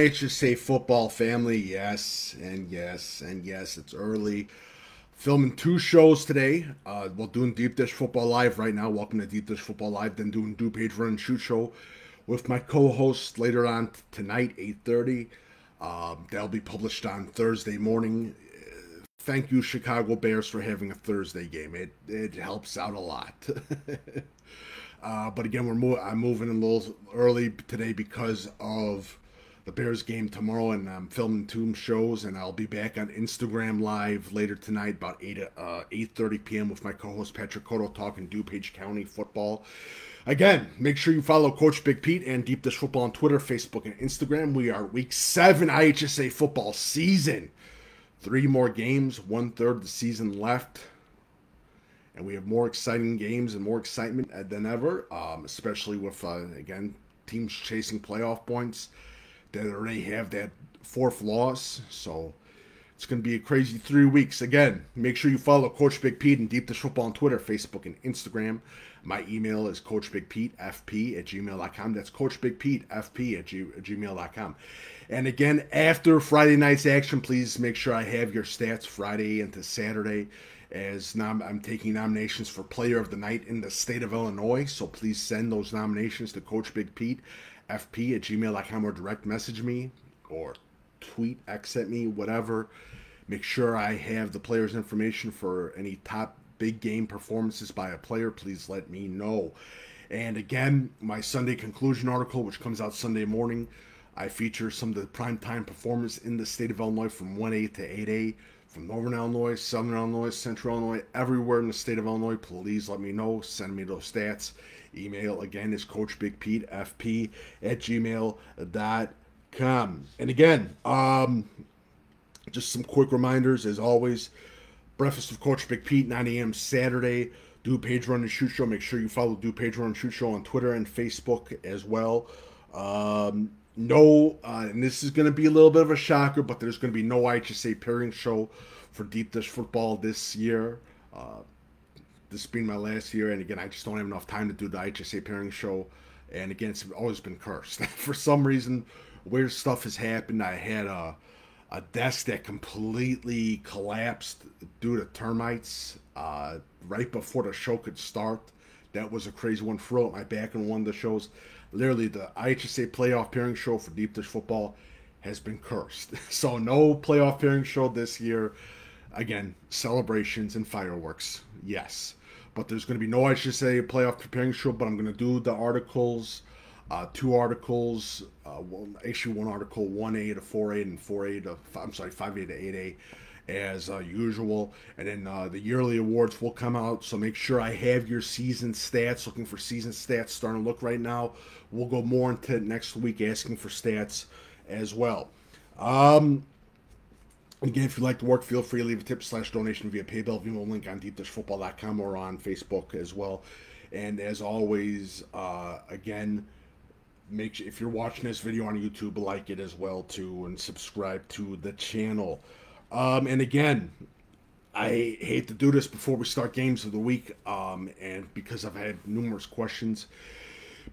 IHSA football family. Yes, and yes, and yes, it's early. Filming 2 shows today. We're doing Deep Dish Football Live right now. Welcome to Deep Dish Football Live. Then doing DuPage Run and Shoot Show with my co-host later on tonight, 8:30. That'll be published on Thursday morning. Thank you, Chicago Bears, for having a Thursday game. It helps out a lot. But again, I'm moving a little early today because of the Bears game tomorrow, and I'm filming 2 shows, and I'll be back on Instagram Live later tonight about 8:30 p.m. with my co-host Patrick Codo talking DuPage County football. Again, make sure you follow Coach Big Pete and Deep Dish Football on Twitter, Facebook, and Instagram. We are Week 7 IHSA football season. 3 more games, 1/3 of the season left. And we have more exciting games and more excitement than ever, especially with, again, teams chasing playoff points that already have that 4th loss. So it's going to be a crazy 3 weeks. Again, make sure you follow Coach Big Pete and Deep Dish Football on Twitter, Facebook, and Instagram. My email is coachbigpetefp@gmail.com. That's coachbigpetefp@gmail.com. And again, after Friday night's action, please make sure I have your stats Friday into Saturday, as I'm taking nominations for Player of the Night in the state of Illinois. So please send those nominations to coachbigpetefp@gmail.com or direct message me or tweet, X at me, whatever. Make sure I have the player's information for any top big game performances by a player. Please let me know. And again, my Sunday conclusion article, which comes out Sunday morning, I feature some of the primetime performers in the state of Illinois from 1A to 8A, from Northern Illinois, Southern Illinois, Central Illinois, everywhere in the state of Illinois. Please let me know. Send me those stats. Email, again, is coachbigpetefp@gmail.com. And again, just some quick reminders, as always. Breakfast with Coach Big Pete, 9 a.m. Saturday. DuPage Run and Shoot Show. Make sure you follow DuPage Run and Shoot Show on Twitter and Facebook as well. And this is going to be a little bit of a shocker, but there's going to be no IHSA pairing show for Deep Dish Football this year. This being my last year, and again, I just don't have enough time to do the IHSA pairing show. And again, it's always been cursed. For some reason, weird stuff has happened. I had a desk that completely collapsed due to termites right before the show could start. That was a crazy one. Threw out my back in one of the shows. Literally, the IHSA playoff pairing show for Deep Dish Football has been cursed. So no playoff pairing show this year. Again, celebrations and fireworks, yes. But there's going to be no IHSA playoff pairing show, but I'm going to do the articles, 2 articles, actually 1 article, 1A to 4A and 5A to 8A as usual. And then the yearly awards will come out, so make sure I have your season stats. Looking for season stats, starting to look right now. We'll go more into it next week, asking for stats as well. Again, if you'd like to work, feel free to leave a tip/donation via PayPal, Venmo link on deepdishfootball.com or on Facebook as well. And as always, again, make sure, if you're watching this video on YouTube, like it as well too, and subscribe to the channel. And again, I hate to do this before we start games of the week, and because I've had numerous questions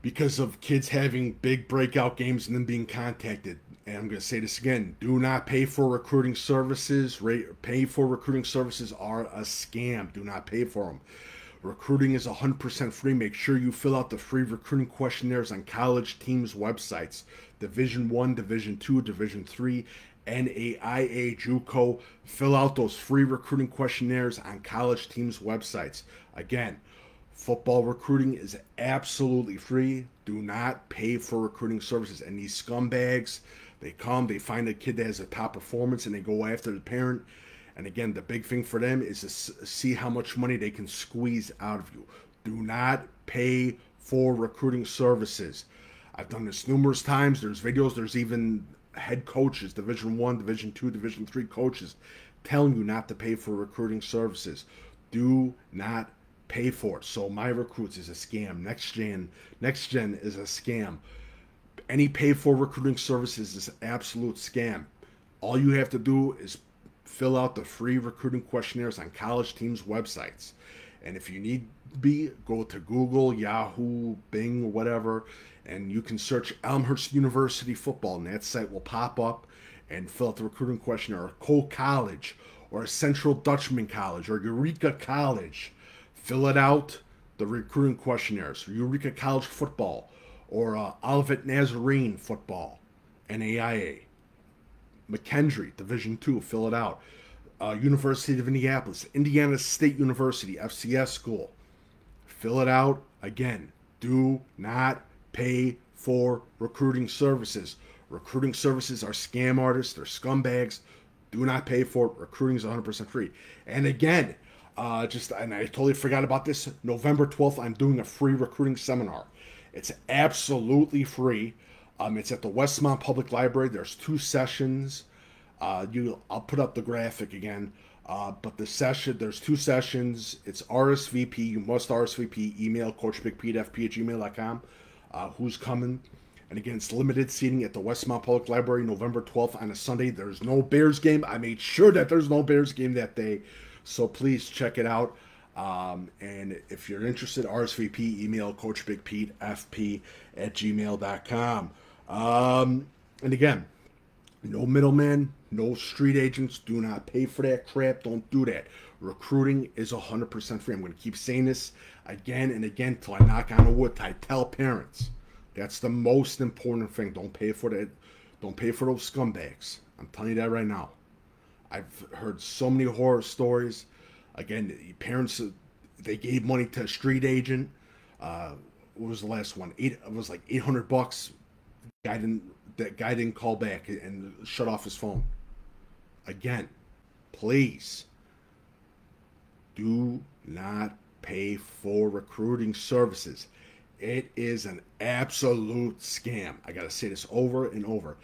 because of kids having big breakout games and then being contacted. And I'm going to say this again: do not pay for recruiting services. Pay for recruiting services are a scam. Do not pay for them. Recruiting is 100% free. Make sure you fill out the free recruiting questionnaires on college teams' websites. Division I, Division II, Division III, NAIA, JUCO. Fill out those free recruiting questionnaires on college teams' websites. Again, football recruiting is absolutely free. Do not pay for recruiting services. And these scumbags, they come, they find a kid that has a top performance, and they go after the parent. And again, the big thing for them is to see how much money they can squeeze out of you. Do not pay for recruiting services. I've done this numerous times. There's videos. There's even head coaches, Division I, Division II, Division III coaches telling you not to pay for recruiting services. Do not pay for it. So My Recruits is a scam. Next Gen is a scam. Any paid for recruiting services is an absolute scam. All you have to do is fill out the free recruiting questionnaires on college teams' websites. And if you need be, go to Google, Yahoo, Bing, whatever, and you can search Elmhurst University football, and that site will pop up, and fill out the recruiting questionnaire, or Cole College, or Central Dutchman College, or Eureka College. Fill it out, the recruiting questionnaires, Eureka College football, or Olivet Nazarene football, NAIA. McKendree, Division II, fill it out. University of Indianapolis, Indiana State University, FCS school. Fill it out. Again, do not pay for recruiting services. Recruiting services are scam artists. They're scumbags. Do not pay for it. Recruiting is 100% free. And again, and I totally forgot about this, November 12th, I'm doing a free recruiting seminar. It's absolutely free. It's at the Westmont Public Library. There's 2 sessions. I'll put up the graphic again. But there's 2 sessions. It's RSVP. You must RSVP. Email coachbigpetefp@gmail.com. Who's coming? And again, it's limited seating at the Westmont Public Library, November 12th on a Sunday. There's no Bears game. I made sure that there's no Bears game that day. So please check it out. And if you're interested, RSVP, email coachbigpetefp@gmail.com. And again, no middlemen, no street agents. Do not pay for that crap. Don't do that. Recruiting is 100% free. I'm going to keep saying this again and again till I knock on wood. I tell parents, that's the most important thing. Don't pay for that. Don't pay for those scumbags. I'm telling you that right now. I've heard so many horror stories. Again, parents, they gave money to a street agent. What was the last one? It was like $800. That guy didn't call back and shut off his phone. Again, please do not pay for recruiting services. It is an absolute scam. I got to say this over and over.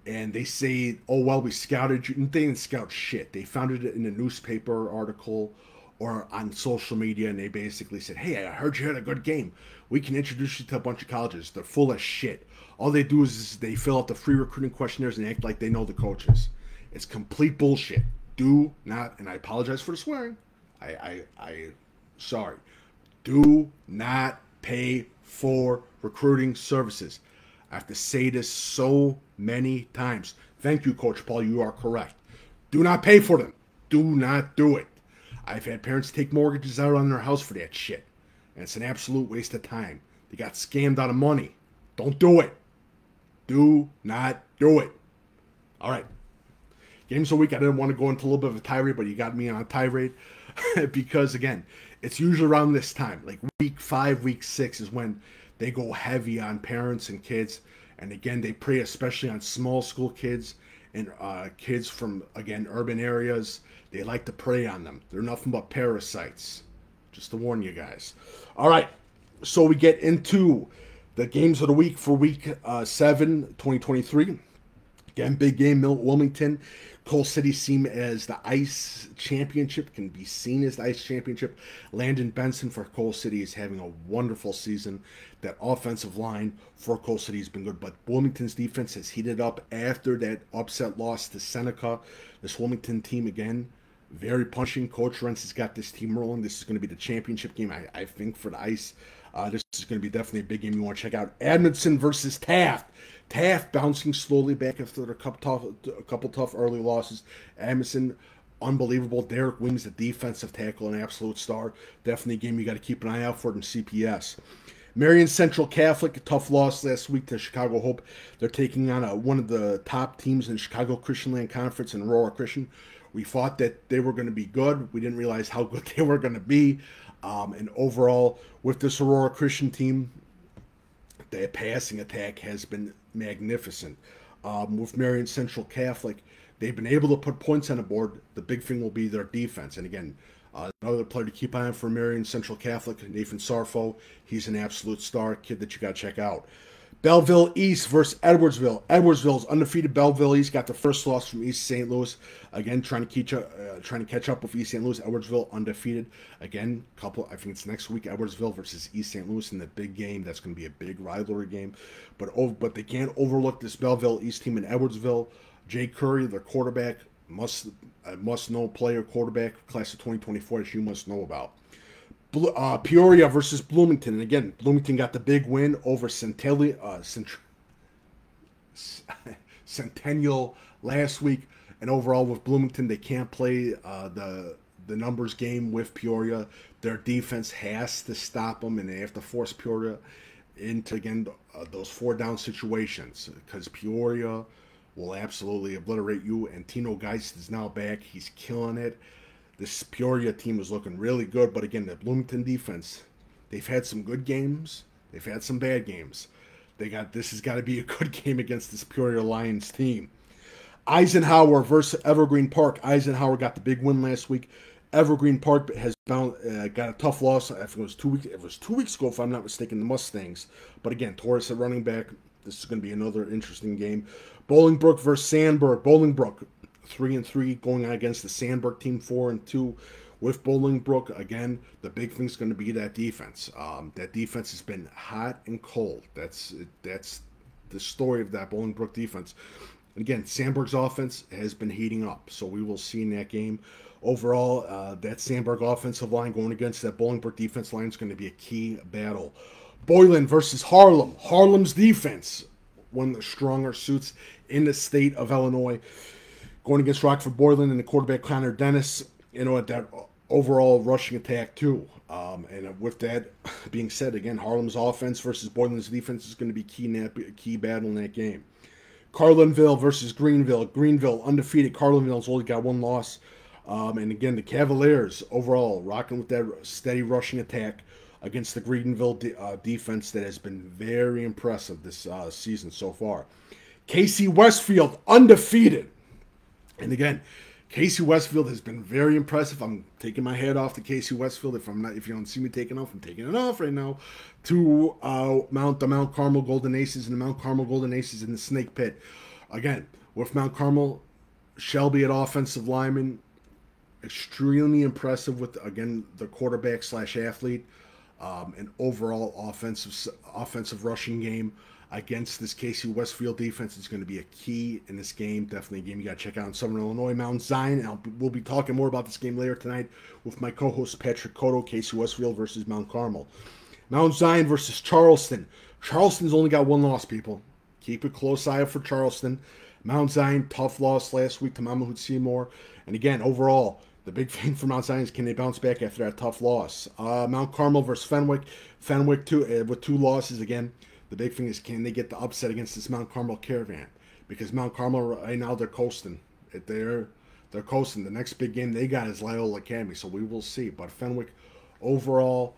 And they say, oh, well, we scouted you. They didn't scout shit. They found it in a newspaper article or on social media, and they basically said, hey, I heard you had a good game. We can introduce you to a bunch of colleges. They're full of shit. All they do is they fill out the free recruiting questionnaires and act like they know the coaches. It's complete bullshit. Do not, and I apologize for the swearing. Sorry. Do not pay for recruiting services. I have to say this so many times. Thank you, Coach Paul. You are correct. Do not pay for them. Do not do it. I've had parents take mortgages out on their house for that shit. And it's an absolute waste of time. They got scammed out of money. Don't do it. Do not do it. All right. Games of the week. I didn't want to go into a little bit of a tirade, but you got me on a tirade. Because, again, it's usually around this time. Like week 5, week 6 is when they go heavy on parents and kids. And, again, they prey especially on small school kids and kids from, again, urban areas. They like to prey on them. They're nothing but parasites. Just to warn you guys. All right. So we get into the games of the week for week 7, 2023. Again, big game, Wilmington. Coal City seen as the ICE championship, can be seen as the ICE championship. Landon Benson for Coal City is having a wonderful season. That offensive line for Coal City has been good, but Wilmington's defense has heated up after that upset loss to Seneca. This Wilmington team, again, very punching. Coach Rentz has got this team rolling. This is going to be the championship game, I think, for the ICE. This is going to be definitely a big game you want to check out. Edmonson versus Taft. Taft bouncing slowly back after a couple tough early losses. Edmonton, unbelievable. Derek Wings, the defensive tackle, an absolute star. Definitely a game you got to keep an eye out for in CPS. Marian Central Catholic, a tough loss last week to Chicago Hope. They're taking on one of the top teams in Chicago Christian Land Conference and Aurora Christian. We thought that they were going to be good. We didn't realize how good they were going to be. And overall, with this Aurora Christian team, the passing attack has been magnificent. With Marian Central Catholic, they've been able to put points on the board. The big thing will be their defense. And again, another player to keep on for Marian Central Catholic, Nathan Sarfo. He's an absolute star, kid that you got to check out. Belleville East versus Edwardsville. Edwardsville's undefeated. Belleville East got the first loss from East St. Louis. Again, trying to catch up with East St. Louis. Edwardsville undefeated. Again, I think it's next week. Edwardsville versus East St. Louis in the big game. That's going to be a big rivalry game. But they can't overlook this Belleville East team in Edwardsville. Jay Curry, their quarterback, must know player quarterback, class of 2024, that you must know about. Peoria versus Bloomington. And again, Bloomington got the big win over Centennial last week. And overall with Bloomington, they can't play the numbers game with Peoria. Their defense has to stop them, and they have to force Peoria into, again, those 4-down situations, because Peoria will absolutely obliterate you. And Tino Geist is now back. He's killing it. This Peoria team is looking really good, but again, the Bloomington defense, they've had some good games. They've had some bad games. This has got to be a good game against this Peoria Lions team. Eisenhower versus Evergreen Park. Eisenhower got the big win last week. Evergreen Park has got a tough loss. I think it was 2 weeks. It was 2 weeks ago, if I'm not mistaken, the Mustangs. But again, Torres at running back. This is going to be another interesting game. Bolingbrook versus Sandburg. Bolingbrook 3-3 going against the Sandburg team 4-2. With Bolingbrook, again, the big thing's going to be that defense. That defense has been hot and cold. That's the story of that Bolingbrook defense. And again, Sandburg's offense has been heating up, so we will see in that game. Overall, that Sandburg offensive line going against that Bolingbrook defense line is going to be a key battle. Boylan versus Harlem. Harlem's defense, one of the stronger suits in the state of Illinois, going against Rockford Boylan and the quarterback Connor Dennis. You know, at that overall rushing attack too. And with that being said, again, Harlem's offense versus Boylan's defense is going to be key battle in that game. Carlinville versus Greenville. Greenville undefeated. Carlinville's only got one loss. And again, the Cavaliers overall rocking with that steady rushing attack against the Greenville defense that has been very impressive this season so far. KC Westfield undefeated. And again, KC Westfield has been very impressive. I'm taking my hat off to KC Westfield. If you don't see me taking off, I'm taking it off right now. To the Mount Carmel Golden Aces, and the Mount Carmel Golden Aces in the Snake Pit. Again, with Mount Carmel, Shelby at offensive lineman, extremely impressive with, again, the quarterback / athlete, and overall offensive rushing game against this KC Westfield defense is going to be a key in this game. Definitely a game you got to check out in Southern Illinois. Mount Zion, and we'll be talking more about this game later tonight with my co-host Patrick Codo. KC Westfield versus Mount Carmel. Mount Zion versus Charleston. Charleston's only got one loss, people. Keep a close eye out for Charleston. Mount Zion, tough loss last week to Mahmoud Seymour. And again, overall, the big thing for Mount Zion is, can they bounce back after that tough loss? Mount Carmel versus Fenwick. Fenwick with 2 losses again. The big thing is, can they get the upset against this Mount Carmel Caravan? Because Mount Carmel right now, they're coasting. They're coasting. The next big game they got is Loyola Academy, so we will see. But Fenwick overall,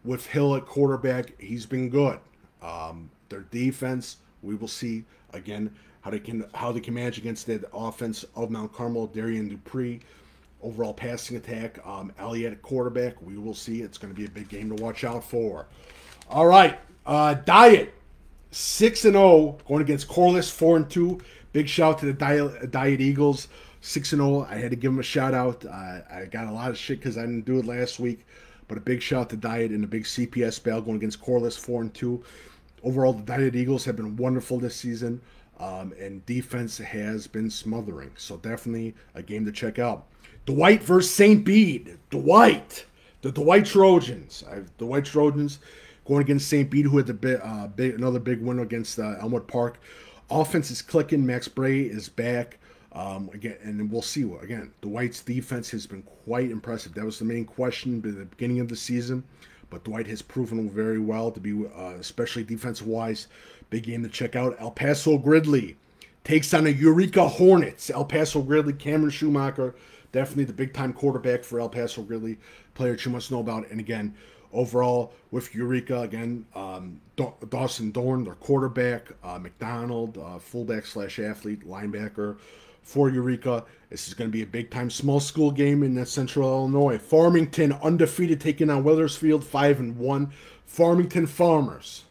with Hill at quarterback, he's been good. Their defense, we will see again how they can manage against the offense of Mount Carmel. Darian Dupree, overall passing attack. Elliott at quarterback, we will see. It's going to be a big game to watch out for. All right, Diet 6-0 going against Corless 4-2. Big shout to the Diet Eagles 6-0. I had to give them a shout out. I got a lot of shit because I didn't do it last week. But a big shout to Diet in a big CPS battle going against Corless 4-2. Overall, the Diet Eagles have been wonderful this season, and defense has been smothering. So definitely a game to check out. Dwight versus St Beid. The Dwight Trojans. Dwight Trojans going against St Beid, who had another big win against Elmwood Park. Offense is clicking. Max Bray is back. Again, and we'll see. Again, Dwight's defense has been quite impressive. That was the main question at the beginning of the season, but Dwight has proven very well to be, especially defensive-wise. Big game to check out. El Paso Gridley takes on the Eureka Hornets. El Paso Gridley, Cameron Schumacher, definitely the big-time quarterback for El Paso Gridley, player that you must know about. And again, overall, with Eureka, again, Dawson Dorn, their quarterback, McDonald, fullback / athlete, linebacker. For Eureka, this is going to be a big-time small school game in Central Illinois. Farmington undefeated, taking on Weathersfield 5-1. Farmington Farmers,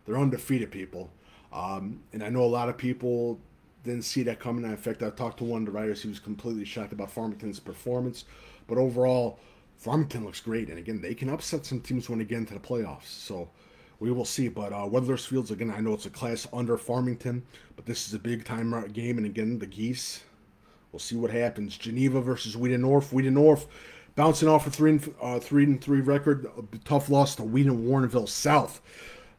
they're undefeated, people. And I know a lot of people didn't see that coming. In fact, I talked to one of the writers. He was completely shocked about Farmington's performance. But overall, Farmington looks great. And again, they can upset some teams when they get into the playoffs. So we will see. But Weathersfield's, again, I know it's a class under Farmington, but this is a big-time game. And again, the Geese, we'll see what happens. Geneva versus Weeden North. Weeden North Bouncing off a 3-3 record, a tough loss to Weeden Warrenville South.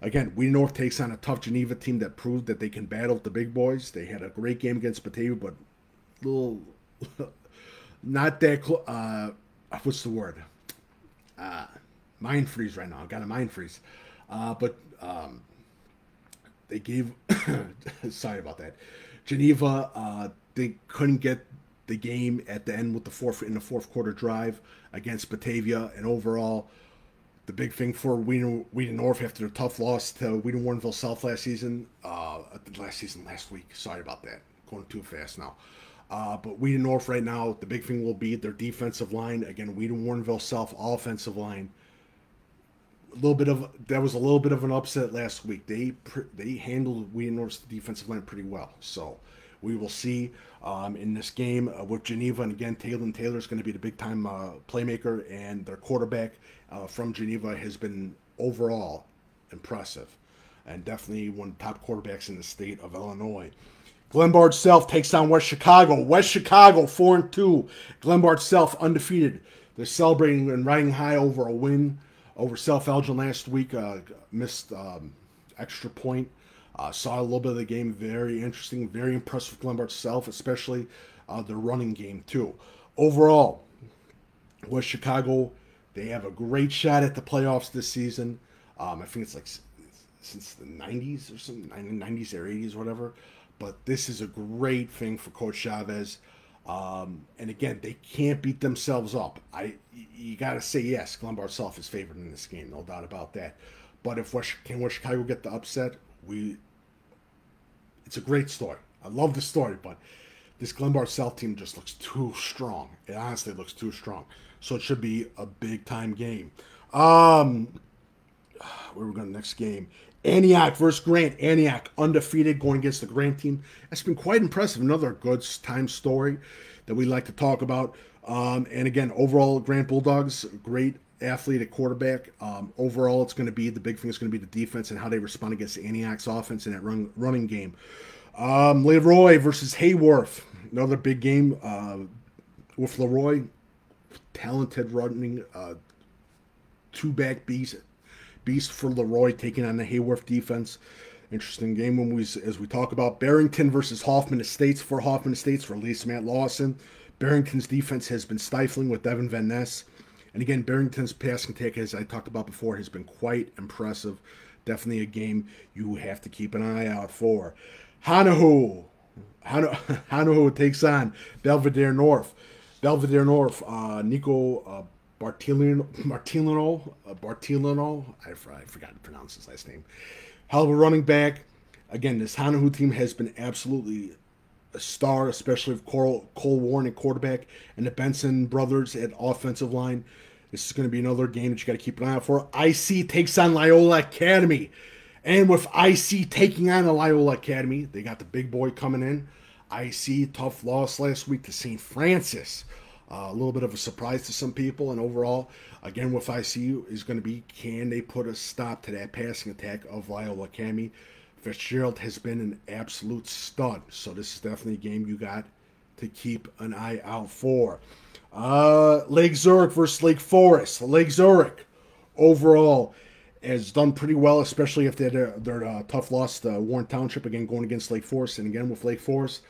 Again, Weeden North takes on a tough Geneva team that proved that they can battle the big boys. They had a great game against Batavia, but a little not that close. What's the word? Mind freeze right now. I've got a mind freeze. But they gave. Sorry about that. Geneva. They couldn't get the game at the end with the fourth quarter drive against Batavia, and overall, the big thing for Weeden North after their tough loss to Weeden Warrenville South last week. Sorry about that, going too fast now. But Weeden North right now, the big thing will be their defensive line. Again, Weeden Warrenville South offensive line. That was a little bit of an upset last week. They handled Weeden North's defensive line pretty well. So we will see in this game with Geneva. And again, Taylor is going to be the big-time playmaker. And their quarterback from Geneva has been overall impressive. And definitely one of the top quarterbacks in the state of Illinois. Glenbard South takes on West Chicago. West Chicago, 4-2. Glenbard South, undefeated. They're celebrating and riding high over a win over South Elgin last week. Missed extra point. Saw a little bit of the game. Very interesting. Very impressed with Glenbard South, especially their running game, too. Overall, West Chicago, they have a great shot at the playoffs this season. I think it's like since the 90s or something, 90s or 80s, whatever. But this is a great thing for Coach Chavez. And again, they can't beat themselves up. You got to say yes, Glenbard South is favored in this game, no doubt about that. But if West Chicago get the upset, it's a great story. I love the story, but this Glenbard South team just looks too strong. It honestly looks too strong. So it should be a big-time game. Where we're going to next game. Anak versus Grant. Anak undefeated going against the Grant team. That's been quite impressive. Another good time story that we like to talk about. And again, overall, Grant Bulldogs, great athlete at quarterback. Overall, it's going to be the big thing is going to be the defense and how they respond against Anak's offense in that running game. Leroy versus Hayworth. Another big game with Leroy. Talented running, two-back beast for Leroy taking on the Hayworth defense. Interesting game as we talk about Barrington versus Hoffman Estates. For Hoffman Estates, release Matt Lawson. Barrington's defense has been stifling with Evan Van Ness. And again, Barrington's passing attack, as I talked about before, has been quite impressive. Definitely a game you have to keep an eye out for. Hanahu takes on Belvedere North. Belvedere North, Nico Bartolino, I forgot to pronounce his last name. Hell of a running back. Again, this Hanahu team has been absolutely a star, especially with Cole Warren at quarterback and the Benson brothers at offensive line. This is going to be another game that you got to keep an eye out for. IC takes on Loyola Academy. And with IC taking on the Loyola Academy, they got the big boy coming in. IC, tough loss last week to St. Francis. A little bit of a surprise to some people. And overall, again, with ICU is going to be, can they put a stop to that passing attack of Loyola Academy? Fitzgerald has been an absolute stud. So this is definitely a game you got to keep an eye out for. Lake Zurich versus Lake Forest. Lake Zurich, overall, has done pretty well, especially if they're tough loss to Warren Township, again, going against Lake Forest. And again, with Lake Forest,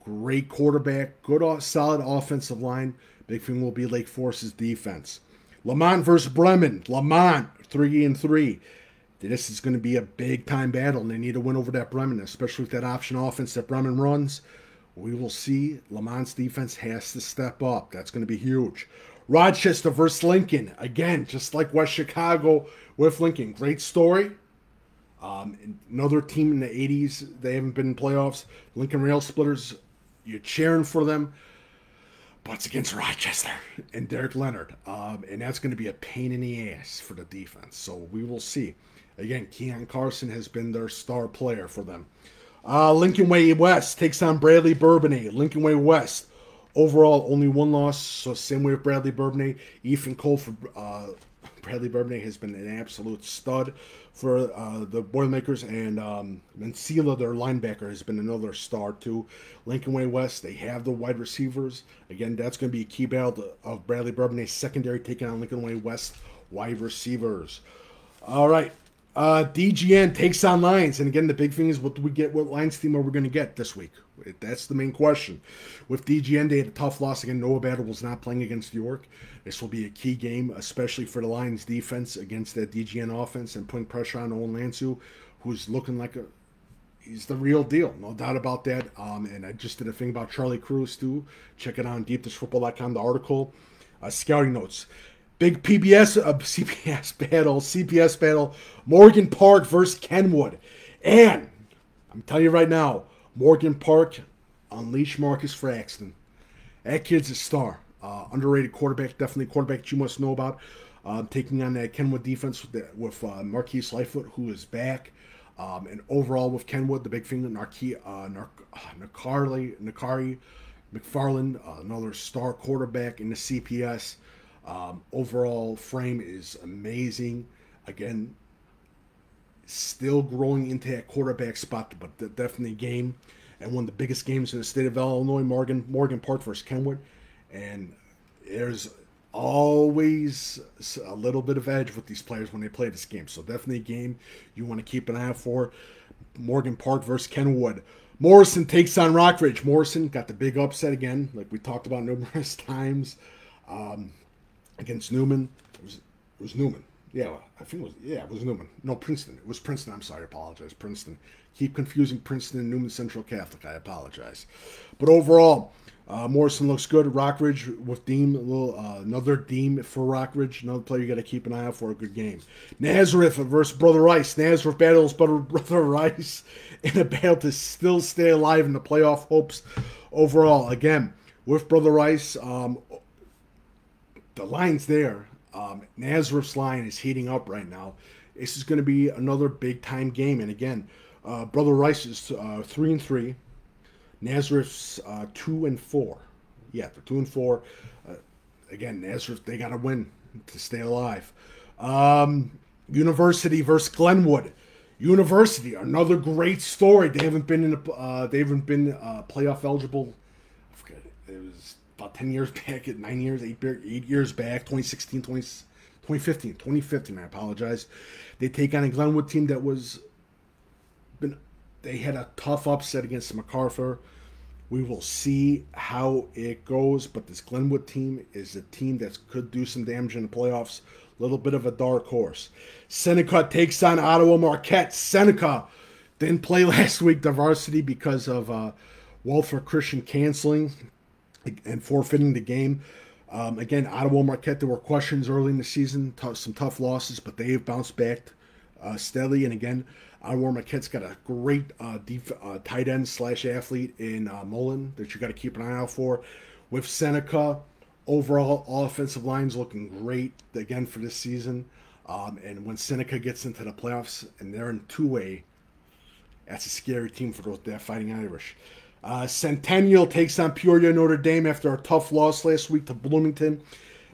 great quarterback, good, solid offensive line. Big thing will be Lake Forest's defense. Lamont versus Bremen. Lamont, 3-3. This is going to be a big-time battle, and they need to win over that Bremen, especially with that option offense that Bremen runs. We will see. Lamont's defense has to step up. That's going to be huge. Rochester versus Lincoln. Again, just like West Chicago with Lincoln. Great story. Another team in the 80s. They haven't been in playoffs. Lincoln Rail Splitters, you're cheering for them. But it's against Rochester and Derek Leonard. And that's going to be a pain in the ass for the defense. So we will see. Again, Keon Carson has been their star player for them. Lincoln Way West takes on Bradley Bourbonnais. Lincoln Way West, overall, only one loss. So same way with Bradley Bourbonnais. Ethan Cole Bradley Bourbonnais has been an absolute stud for the Boilermakers, and Mencila, their linebacker, has been another star too. Lincoln Way West, they have the wide receivers. Again, that's going to be a key battle of Bradley Bourbonnais secondary taking on Lincoln Way West wide receivers. All right. DGN takes on Lions, and again, the big thing is, what Lions team are we going to get this week? That's the main question. With DGN, they had a tough loss again. Noah Battle was not playing against York. This will be a key game, especially for the Lions defense against that DGN offense and putting pressure on Owen Lansu, who's looking like he's the real deal, no doubt about that. And I just did a thing about Charlie Cruz too. Check it out on deepdishfootball.com, the article. Scouting notes. Big CPS battle, Morgan Park versus Kenwood. And I'm telling you right now, Morgan Park, unleash Marcus Fraxton. That kid's a star. Underrated quarterback, definitely a quarterback that you must know about. Taking on that Kenwood defense with Marquise Lightfoot, who is back. And overall with Kenwood, the big thing, Nakari McFarland, another star quarterback in the CPS. Overall frame is amazing. Again, still growing into that quarterback spot, but definitely game. And one of the biggest games in the state of Illinois, Morgan Park versus Kenwood. And there's always a little bit of edge with these players when they play this game. So definitely a game you want to keep an eye out for. Morgan Park versus Kenwood. Morrison takes on Rockridge. Morrison got the big upset again, like we talked about numerous times. Against Newman. It was Newman. Yeah, I think it was Newman. No, Princeton. It was Princeton. I'm sorry. I apologize. Princeton. Keep confusing Princeton and Newman Central Catholic. I apologize. But overall, Morrison looks good. Rockridge with Deem. Another Deem for Rockridge. Another player you got to keep an eye out for. A good game. Nazareth versus Brother Rice. Nazareth battles Brother Rice in a battle to still stay alive in the playoff hopes. Overall, again, with Brother Rice, the line's there. Nazareth's line is heating up right now. This is going to be another big-time game. And again, Brother Rice is 3-3. Nazareth's 2-4. Yeah, they're 2-4. Again, Nazareth, they got to win to stay alive. University versus Glenwood. University, another great story. They haven't been playoff eligible. I forget. It was about 10 years back, 9 years, 8 years back, 2015, I apologize. They take on a Glenwood team that they had a tough upset against MacArthur. We will see how it goes, but this Glenwood team is a team that could do some damage in the playoffs. A little bit of a dark horse. Seneca takes on Ottawa Marquette. Seneca didn't play last week, the varsity, because of Walford Christian canceling and forfeiting the game. Again, Ottawa Marquette, there were questions early in the season, some tough losses, but they've bounced back steadily. And again, Ottawa Marquette's got a great tight end / athlete in Mullen that you got to keep an eye out for. With Seneca, overall offensive line's looking great again for this season. And when Seneca gets into the playoffs and they're in two-way, that's a scary team for that Fighting Irish. Centennial takes on Peoria Notre Dame after a tough loss last week to Bloomington.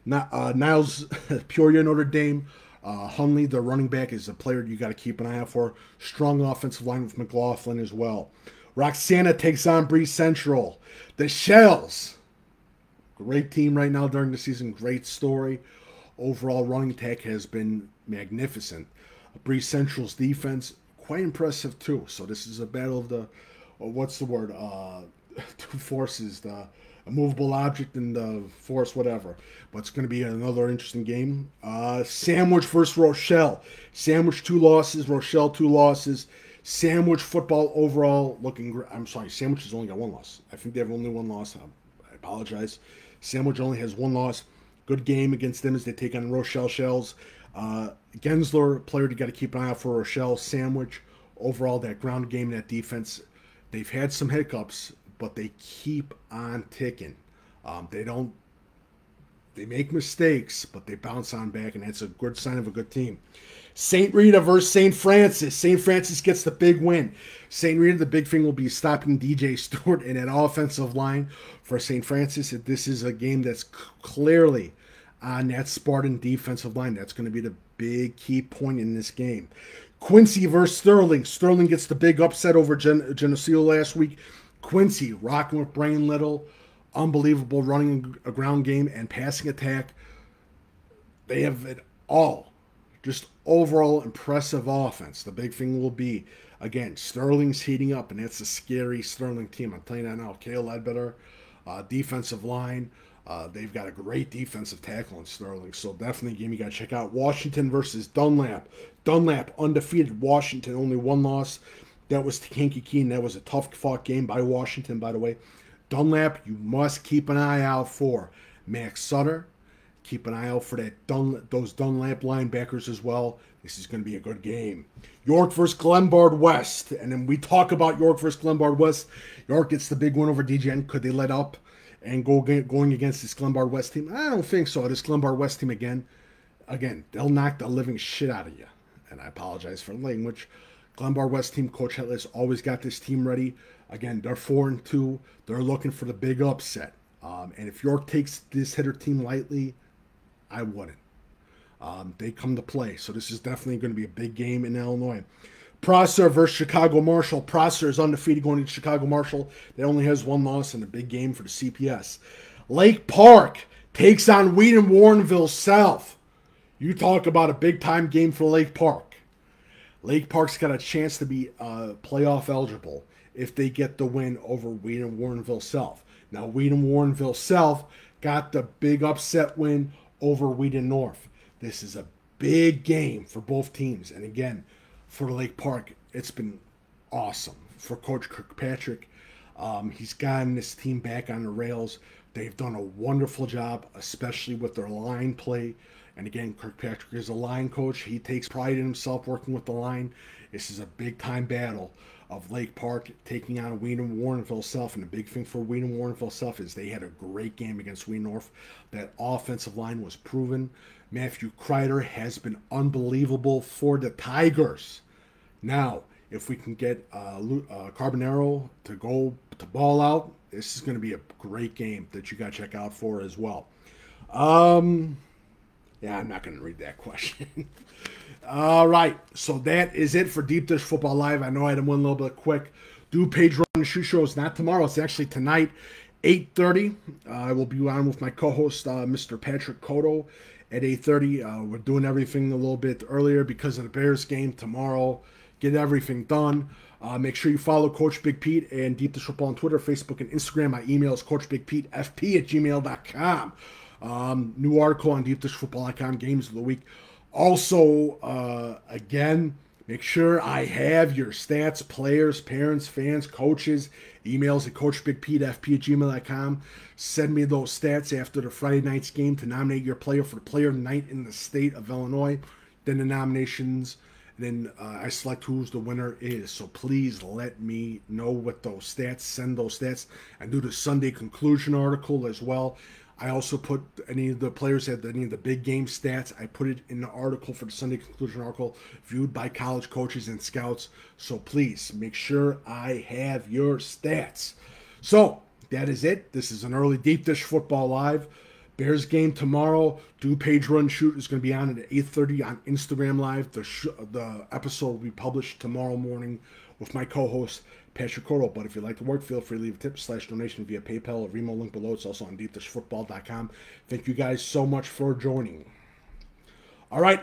Niles, Peoria Notre Dame. Hunley, the running back, is a player you got to keep an eye out for. Strong offensive line with McLaughlin as well. Roxana takes on Bree Central. The Shells, great team right now during the season. Great story. Overall running attack has been magnificent. Bree Central's defense, quite impressive too. So this is a battle of the, what's the word? Two forces, the immovable object and the force, whatever. But it's going to be another interesting game. Sandwich versus Rochelle. Sandwich 2 losses, Rochelle 2 losses. Sandwich football overall looking great. I'm sorry, Sandwich has only got 1 loss. I think they have only 1 loss. I apologize. Sandwich only has 1 loss. Good game against them as they take on Rochelle Shells. Gensler, player you got to keep an eye out for. Rochelle. Sandwich, overall that ground game, that defense, they've had some hiccups, but they keep on ticking. They make mistakes, but they bounce on back, and that's a good sign of a good team. St. Rita versus St. Francis. St. Francis gets the big win. St. Rita, the big thing will be stopping DJ Stewart in that offensive line for St. Francis. This is a game that's clearly on that Spartan defensive line. That's going to be the big key point in this game. Quincy versus Sterling. Sterling gets the big upset over Geneseo last week. Quincy rocking with Brain Little. Unbelievable running a ground game and passing attack. They have it all. Just overall impressive offense. The big thing will be, again, Sterling's heating up, and that's a scary Sterling team. I'm telling you that now. Cale Ledbetter, defensive line. They've got a great defensive tackle in Sterling, so definitely a game you got to check out. Washington versus Dunlap. Dunlap undefeated. Washington only one loss. That was to Kankakee, and that was a tough-fought game by Washington, by the way. Dunlap, you must keep an eye out for Max Sutter. Keep an eye out for those Dunlap linebackers as well. This is going to be a good game. York versus Glenbard West. And then we talk about York versus Glenbard West. York gets the big win over DGN. Could they let up and going against this Glenbard West team? I don't think so. This Glenbard West team, again, they'll knock the living shit out of you. And I apologize for the language. Glenbard West team, Coach Hetler's always got this team ready. Again, they're 4-2. They're looking for the big upset. And if York takes this hitter team lightly, I wouldn't. They come to play. So this is definitely going to be a big game in Illinois. Prosser versus Chicago Marshall. Prosser is undefeated going to Chicago Marshall. They only has one loss in a big game for the CPS. Lake Park takes on Weeden Warrenville South. You talk about a big-time game for Lake Park. Lake Park's got a chance to be playoff eligible if they get the win over Weeden Warrenville South. Now, Weeden Warrenville South got the big upset win over Weeden North. This is a big game for both teams. And again, for Lake Park, it's been awesome for Coach Kirkpatrick. He's gotten this team back on the rails. They've done a wonderful job, especially with their line play. And again, Kirkpatrick is a line coach. He takes pride in himself working with the line. This is a big-time battle of Lake Park taking on Weeden Warrenville South. And the big thing for Weeden Warrenville South is they had a great game against Weeden North. That offensive line was proven. Matthew Kreider has been unbelievable for the Tigers. Now, if we can get Carbonero to go to ball out, this is going to be a great game that you got to check out for as well. Yeah, I'm not going to read that question. All right, so that is it for Deep Dish Football Live. I know I had to win a little bit quick. DuPage Run and Shoot Show is not tomorrow. It's actually tonight, 8:30. I will be on with my co-host, Mr. Patrick Codo, at 8:30. We're doing everything a little bit earlier because of the Bears game tomorrow. Get everything done. Make sure you follow Coach Big Pete and Deep Dish Football on Twitter, Facebook, and Instagram. My email is coachbigpetefp@gmail.com. New article on deepdishfootball.com, games of the week. Also, again, make sure I have your stats, players, parents, fans, coaches, emails at coachbigpetefp@gmail.com. Send me those stats after the Friday night's game to nominate your player for the player of the night in the state of Illinois. Then the nominations, then I select who's the winner is. So please let me know what those stats, send those stats, and do the Sunday conclusion article as well. I also put any of the players that any of the big game stats. I put it in the article for the Sunday conclusion article viewed by college coaches and scouts. So please make sure I have your stats. So that is it. This is an early Deep Dish Football Live. Bears game tomorrow. DuPage Run Shoot is going to be on at 8:30 on Instagram Live. The episode will be published tomorrow morning with my co-host, Patrick Codo. But if you'd like to work, feel free to leave a tip / donation via PayPal or Venmo link below. It's also on deepdishfootball.com. Thank you guys so much for joining. All right,